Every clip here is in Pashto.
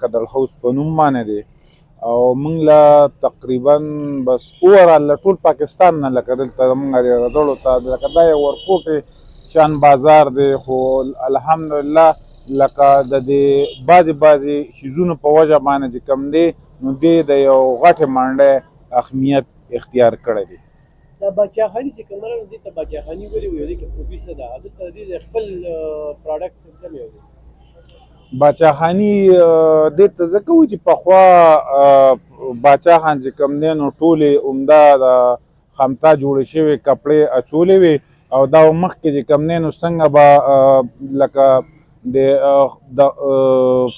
کدل هاوس په نوم باندې دی او موږ له تقریبا بس اوورال له ټول پاکستان نه لکه دلته زموږ رغدړو ته لکه دا یو ورکوټې شان بازار دی خو الحمدلله لکه د دې بعضې شیزونو په وجه باندې چې کوم دی نو دې د یو غټې منډۍ اهمیت اختیار کړی دی. دا باچاخاني چې کوم راغلی دې ته باچاخاني ولې ویل کې خوبي څه ده دلته دې خپل پروډکټس کوم یو دی باچاخاني دې ته ځکه وایي چې پخوا باچاخان چې کوم دی نو ټولې عمده د خمتا جوړې شوې کپړې اچولې وې او دا مخکې چې کوم دی نو څنګه به لکه د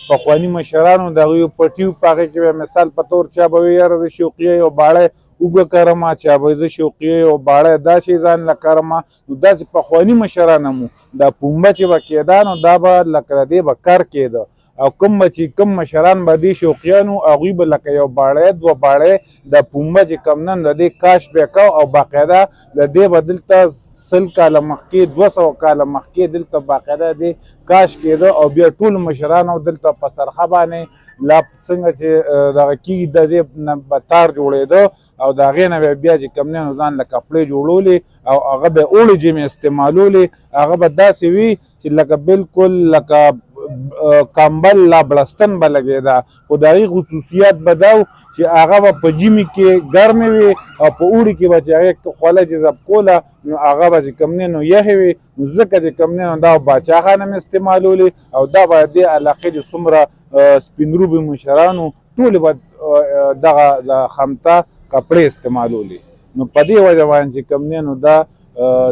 پخواني مشرانو د هغوی پټیو په هغې کې به مثال په طور چا به وي یاره د شوقیې یو باړی اوږه کرمه چا به زه شوقیې یو باړی دا شی ځان له کرمه نو داسې پخواني مشران هم دا پومبه چې به کېده نو دا به لکه د دې به کر کېده او کوم به چې کوم مشران به دې شوقیان وو هغوی به لکه یو باړی دوه باړی د پومبه چې کوم نن د دې کاش به یې کو او باقاعده د دې به دلته 100 کاله مخکې 200 کاله مخکې دلته باقاعده دې کاش کېده او بیا ټول مشرانو دلته په سرخه باندې لا څنګه چې دغه کېږي د دې نه به تار جوړېده او د هغې نه بیا چې کوم دی نو ځان له کپړې جوړولې او هغه به اوړي جمې استعمالولې هغه به داسې وي چې لکه بالکل لکه کمبل لا بړستن به لګېده خو د هغې خصوصیات به دا چې هغه به په ژمي کې ګرمې وي او په اوړي کې به چې هغې خوله جذب کوله نو هغه به چې کوم دی نو یخې وي نو ځکه چې کوم دی نو دا باچاخان هم استعمالولې او دا به دې علاقې چې څومره سپین روبي مشرانو ټولې به دغه د خمته کپړې استعمالولې نو په دې وجه باندې چې کوم دی نو دا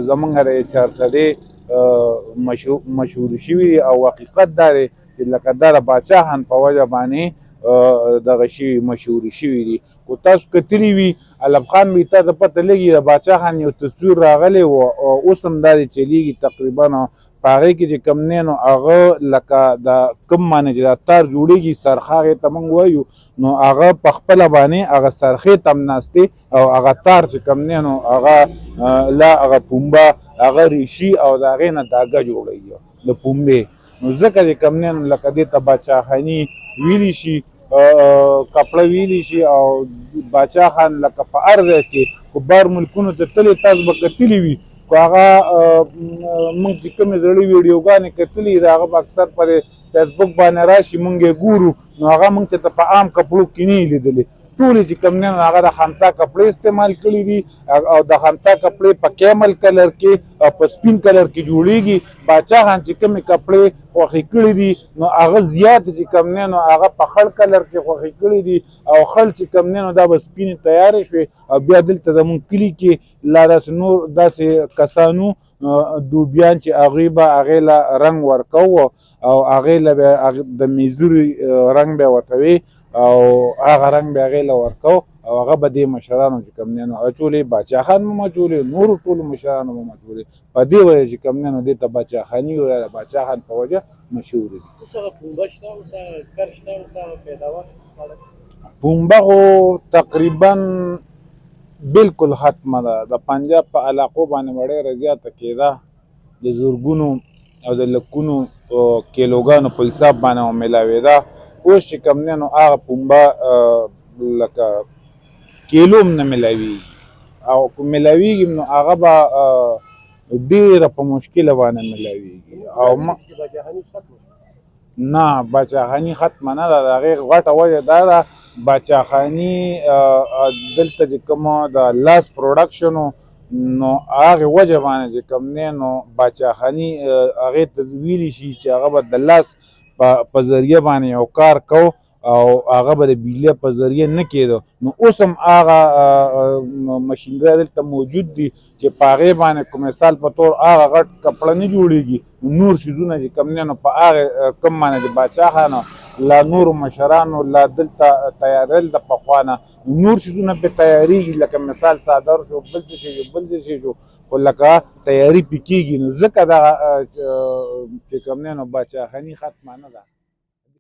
زموږ د چارسدې مشهور شوي او حقیقت دا دی چې لکه دا د باچاخان په وجه باندې دغه شوي مشهور شوي دي خو تاسو کتلي وي علب خان به تاسو پته لګي د باچاخان یو تصویر راغلی و او اوس هم دا دی چلیږي تقریبا په هغې کې چې کوم دی نو هغه لکه د کوم باندې چې دا تار جوړېږي سرخه هغې ته موږ وایو نو هغه په خپله باندې هغه سرخې ته هم ناست دی او هغه تار چې کوم دی نو هغه لا هغه پومبه هغه ریشي او د هغې نه داګه جوړوي د پومبې نو ځکه چې کوم دی نو لکه دې ته باچاخاني ویلی شي کپړه ویلی شي او باچاخان لکه په هر ځای کې خو بار ملکونو ته تللی تاسو به کتلي وي خو هغه موږ چې کومې زړې ویډیوګانې کتلي د هغه به اکثر پر فیسبوک باندې راشي موږ یې ګورو نو هغه موږ چې ته په عام کپړو کې نه یې لیدلې ټولې چې کوم دی نو هغه د خمتا کپړې استعمال کړي دي او د خمتا کپړې په کیمل کلر کې او په سپین کلر کې جوړېږي باچاخان چې کومې کپړې خوښې کړي دي نو هغه زیات چې کوم دی نو هغه په خړ کلر کې خوښې کړي دي او خړ چې کوم دی نو دا به سپینې تیارې شوې او بیا دلته زموږ کلي کې لا داسې نور داسې کسانو دوبیان چې هغوی به هغې له رنګ ورکوو او هغې له به د میزوري رنګ به ورته وي او هغه رنګ به هغې له ورکو او هغه به دې مشرانو چې کوم دی نو اچولې باچاخان هم اچولې نورو ټولو مشرانو هم اچولې په دې وجه چې کوم دی نو دې ته باچاخاني وایي د باچاخان په وجه مشهور دي. اوس هغه پومبه شته اوس هغه کر شته اوس هغه پیداوار شته پومبه خو تقریبا بالکل ختمه ده د پنجاب په علاقو باندې به ډېره زیاته کېده د زرګونو او د لکونو کیلوګانو په حساب باندې ملاوېده اوس چې کوم دی نو هغه پومبه لکه کیلو هم نه ملاوېږي او که ملاوېږي نو هغه به ډېره په مشکله باندې ملاوېږي او نه باچاخاني ختمه نه ده د هغې غټه وجه دا ده باچاخاني دلته چې کومه د لاس پروډکشن نو هغې وجه باندې چې کوم دی نو باچاخاني هغې ته ویلی شي چې هغه به د لاس په ذریعه باندې یو کار کو او هغه به د بیلیا په ذریعه نه کېده نو اوس هم هغه مشینګرۍ دلته موجود دي چې په هغې باندې کوم مثال په طور هغه غټ کپړه نه جوړېږي نور شیزونه چې کوم دی نو په هغې کوم باندې د باچاخانو لا نورو مشرانو لا دلته تیارېدل د پخوا نه نور شیزونه پرې تیارېږي لکه مثال څادر شو بل څه شی شو بل څه شی شو خو لکه تیاري پرې کېږي نو ځکه دغه چې کوم دی نو باچاخاني ختمه نه ده.